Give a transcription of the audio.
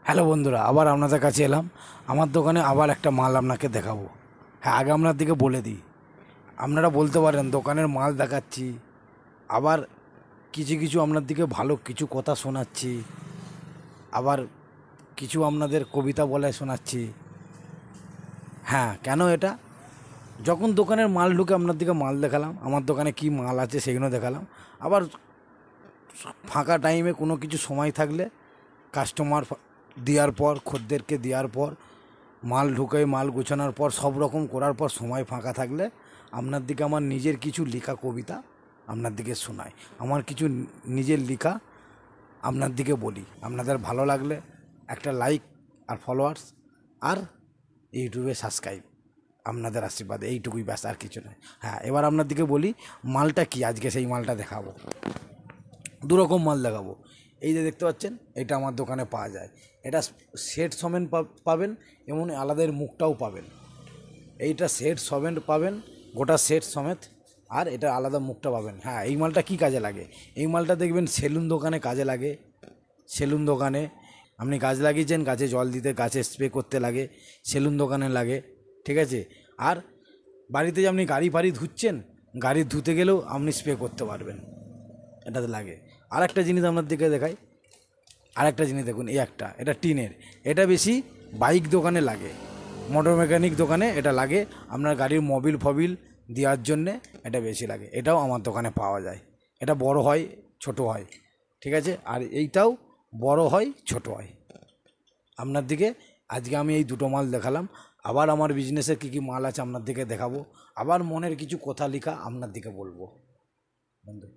Hello বন্ধুরা, আবার আপনাদের কাছে এলাম। আমার দোকানে আবার একটা মাল আপনাকে দেখাবো। হ্যাঁ, আগে আপনার দিকে বলে দিই, আপনারা বলতে পারেন দোকানের মাল দেখাচ্ছি, আবার কিছু কিছু আপনার দিকে ভালো কিছু কথা শোনাচ্ছি, আবার কিছু আপনাদের কবিতা বলে শোনাচ্ছি। হ্যাঁ, কেন এটা? যখন দোকানের মাল ঢুকে আপনার দিকে মাল দেখালাম, আমার দোকানে কি মাল আছে সেগুলো দেখালাম। আবার ফাঁকা টাইমে কোনো কিছু সময় থাকলে কাস্টমার দেওয়ার পর, খদ্দেরকে দেওয়ার পর, মাল ঢুকে মাল গোছানোর পর, সব রকম করার পর সময় ফাঁকা থাকলে আপনার দিকে আমার নিজের কিছু লেখা কবিতা আপনার দিকে শোনাই, আমার কিছু নিজের লেখা আপনার দিকে বলি। আপনাদের ভালো লাগলে একটা লাইক আর ফলোয়ার্স আর ইউটিউবে সাবস্ক্রাইব, আপনাদের আশীর্বাদ, এইটুকুই ব্যাস, আর কিছু নয়। হ্যাঁ, এবার আপনার দিকে বলি মালটা কি, আজকে সেই মালটা দেখাবো। দুরকম মাল দেখাবো। এই যে দেখতে পাচ্ছেন, এটা আমার দোকানে পাওয়া যায়। এটা সেট সমেত পাবেন, এমন আলাদা মুখটাও পাবেন। এইটা সেট সমেত পাবেন, গোটা সেট সমেত, আর এটা আলাদা মুখটা পাবেন। হ্যাঁ, এই মালটা কি কাজে লাগে? এই মালটা দেখবেন সেলুন দোকানে কাজে লাগে। সেলুন দোকানে আপনি গাছ লাগিয়েছেন, গাছে জল দিতে, গাছে স্প্রে করতে লাগে, সেলুন দোকানে লাগে। ঠিক আছে? আর বাড়িতে যে আপনি গাড়ি ফাড়ি ধুচ্ছেন, গাড়ি ধুতে গেলেও আপনি স্প্রে করতে পারবেন, এটাতে লাগে। আর একটা জিনিস আপনার দিকে দেখাই, আর একটা জিনিস দেখুন, এই একটা, এটা টিনের। এটা বেশি বাইক দোকানে লাগে, মোটর মেকানিক দোকানে এটা লাগে, আপনার গাড়ির মোবিল ফবিল দেওয়ার জন্যে এটা বেশি লাগে। এটাও আমার দোকানে পাওয়া যায়। এটা বড় হয়, ছোট হয়। ঠিক আছে? আর এইটাও বড় হয়, ছোট হয়। আপনার দিকে আজকে আমি এই দুটো মাল দেখালাম। আবার আমার বিজনেসের কী কী মাল আছে আপনার দিকে দেখাবো। আবার মনের কিছু কথা লেখা আপনার দিকে বলবো বন্ধু।